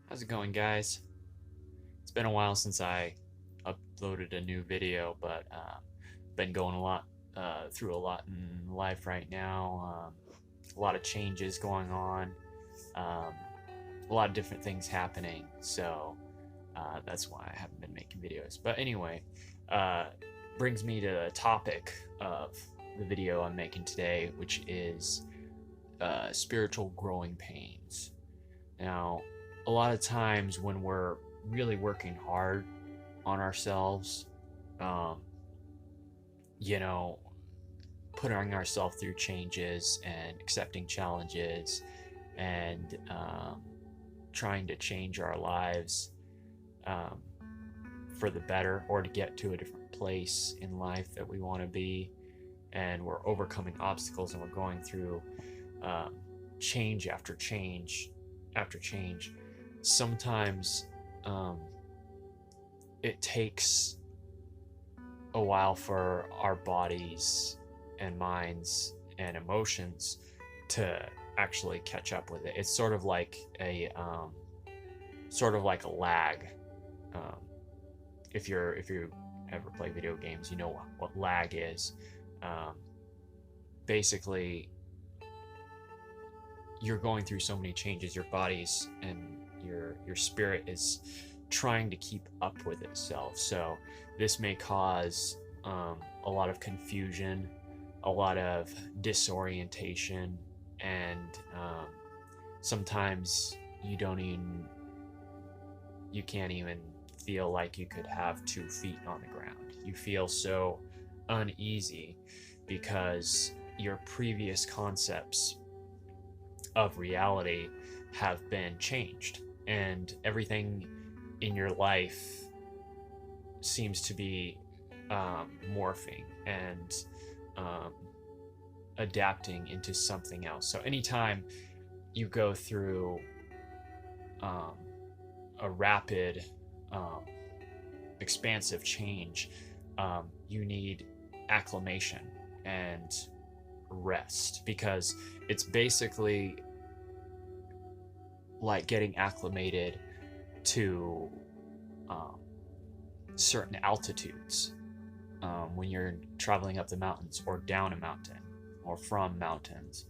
How's it going, guys? It's been a while since I uploaded a new video, but been going through a lot in life right now. A lot of changes going on, um, a lot of different things happening. So that's why I haven't been making videos. But anyway, uh, brings me to the topic of the video I'm making today, which is spiritual growing pains. Now, a lot of times when we're really working hard on ourselves, um, you know, putting ourselves through changes and accepting challenges and trying to change our lives um, for the better or to get to a different place in life that we want to be. And we're overcoming obstacles and we're going through um, change after change after change. Sometimes um, it takes a while for our bodies and minds and emotions to actually catch up with it. It's sort of like a lag. Um, if you ever play video games, you know what lag is. Um, Basically, you're going through so many changes. Your body's and your spirit is trying to keep up with itself. So this may cause a lot of confusion, a lot of disorientation, and sometimes you can't even feel like you could have 2 feet on the ground. You feel so uneasy because your previous concepts of reality have been changed, and everything in your life seems to be morphing and um, adapting into something else. So anytime you go through um, a rapid, um, expansive change, you need acclimation and rest, because it's basically like getting acclimated to um, certain altitudes when you're traveling up the mountains or down a mountain or from mountains.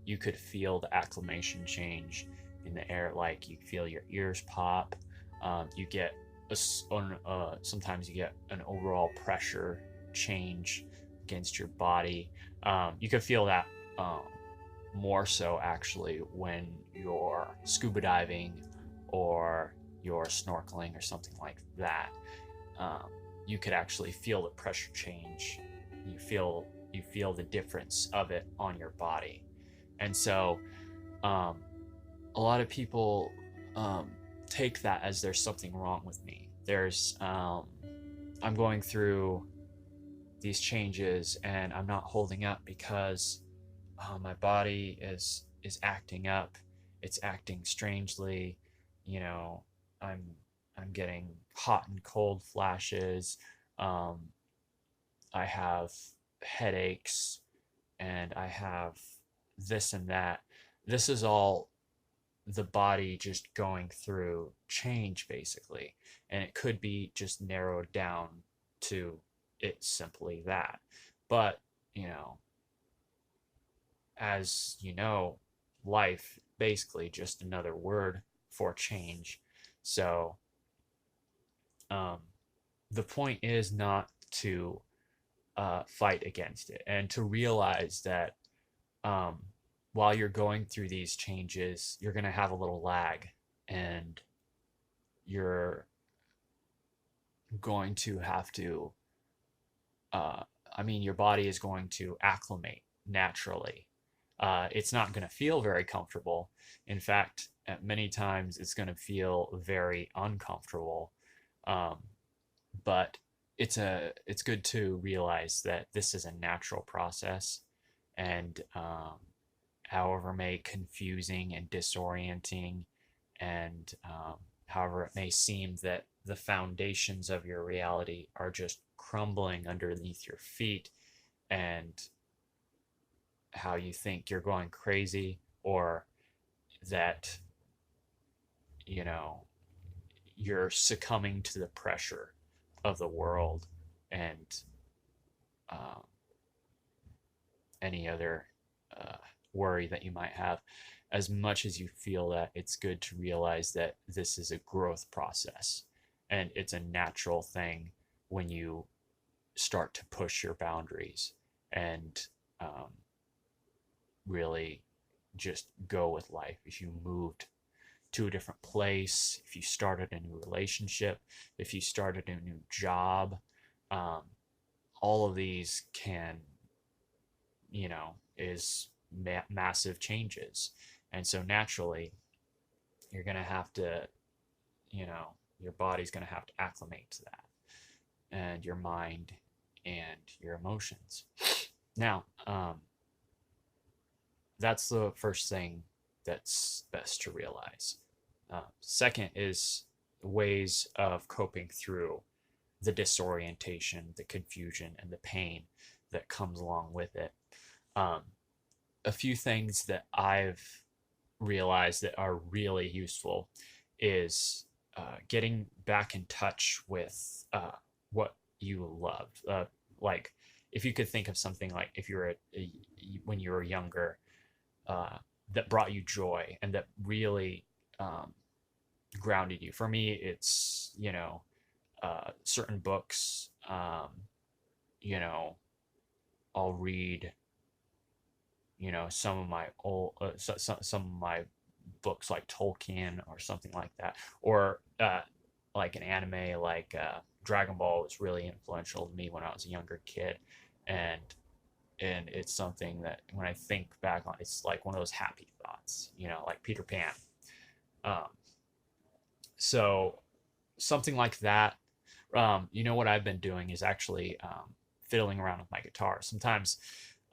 You could feel the acclimation change in the air, like you feel your ears pop. You get sometimes you get an overall pressure change against your body. You can feel that um, more so actually when you're scuba diving or you're snorkeling or something like that. Um, you could actually feel the pressure change. You feel the difference of it on your body, and so um, a lot of people um, take that as there's something wrong with me. I'm going through these changes and I'm not holding up because my body is acting up. It's acting strangely. You know, I'm I'm getting hot and cold flashes. Um, I have headaches and I have this and that. This is all the body just going through change basically, and it could be just narrowed down to it's simply that. But you know, as you know, life basically just another word for change. So um, the point is not to fight against it and to realize that um, while you're going through these changes, you're going to have a little lag, and you're going to have to, uh, I mean, your body is going to acclimate naturally. It's not going to feel very comfortable. In fact, at many times it's going to feel very uncomfortable. Um, but it's good to realize that this is a natural process, and however may confusing and disorienting, and however it may seem that the foundations of your reality are just crumbling underneath your feet, and how you think you're going crazy, or that you know, you're succumbing to the pressure of the world and um, any other uh, worry that you might have. As much as you feel that, it's good to realize that this is a growth process and it's a natural thing when you start to push your boundaries and um, really just go with life. If you moved to a different place, if you started a new relationship, if you started a new job, um, all of these can, is massive changes. And so naturally, you're going to have to, your body's going to have to acclimate to that, and your mind and your emotions. Now, that's the first thing that's best to realize. Second is ways of coping through the disorientation, the confusion, and the pain that comes along with it. Um, a few things that I've realized that are really useful is getting back in touch with what you love. Like, if you could think of something like if you're when you were younger, uh, that brought you joy and that really grounded you. For me, it's certain books. You know, I'll read some of my old some of my books like Tolkien or something like that, or like an anime like Dragon Ball was really influential to me when I was a younger kid, and it's something that when I think back on, it's like one of those happy thoughts, like Peter Pan. Um, so something like that. What I've been doing is actually fiddling around with my guitar. Sometimes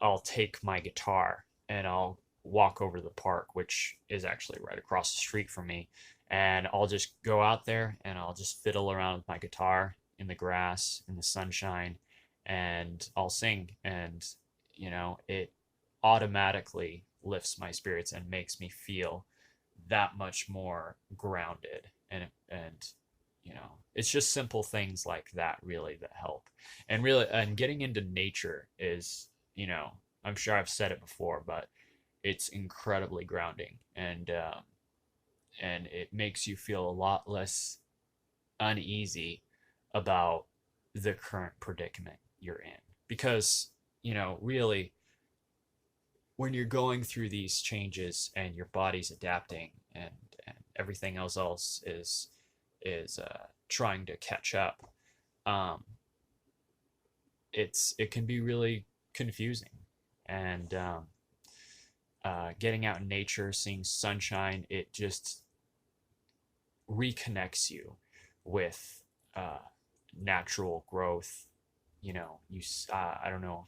I'll take my guitar and I'll walk over to the park, which is actually right across the street from me, and I'll just go out there and I'll just fiddle around with my guitar in the grass, in the sunshine, and I'll sing. And, it automatically lifts my spirits and makes me feel that much more grounded. And it's just simple things like that really that help. And really, and getting into nature is, I'm sure I've said it before, but it's incredibly grounding, and it makes you feel a lot less uneasy about the current predicament you're in. Because, really, when you're going through these changes and your body's adapting, and everything else is trying to catch up, um, it can be really confusing. And getting out in nature, seeing sunshine, it just reconnects you with natural growth. I don't know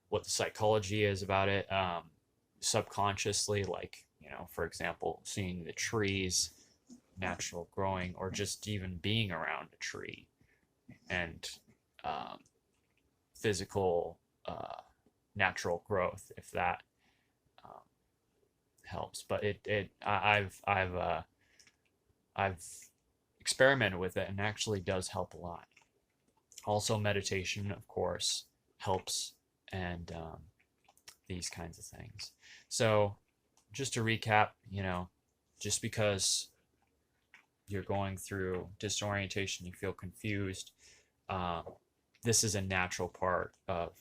what the psychology is about it. Subconsciously, like, for example, seeing the trees natural growing, or just even being around a tree, and um, physical natural growth, if that um, helps. But I've experimented with it, and actually does help a lot. Also, meditation, of course, helps, and these kinds of things. So, just to recap, just because you're going through disorientation, you feel confused, um, this is a natural part of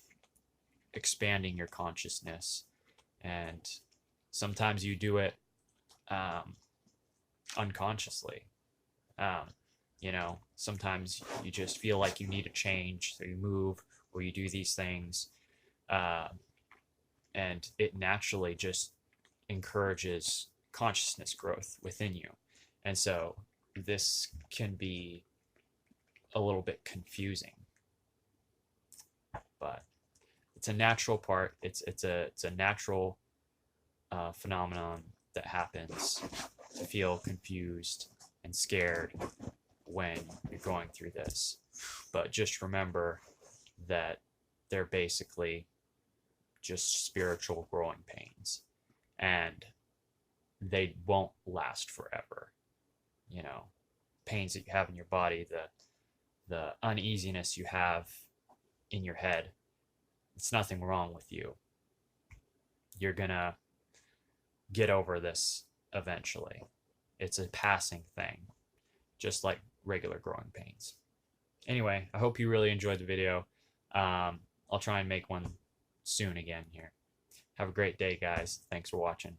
expanding your consciousness. And sometimes you do it um, unconsciously. Um, sometimes you just feel like you need a change, so you move or you do these things, uh, and it naturally just encourages consciousness growth within you. And so this can be a little bit confusing, but it's a natural part. It's a natural phenomenon that happens to feel confused and scared when you're going through this. But just remember that they're basically just spiritual growing pains, and they won't last forever. you know, pains that you have in your body, the uneasiness you have in your head. It's nothing wrong with you. You're gonna get over this eventually. It's a passing thing, just like regular growing pains. Anyway, I hope you really enjoyed the video. I'll try and make one soon again here. Have a great day, guys. Thanks for watching.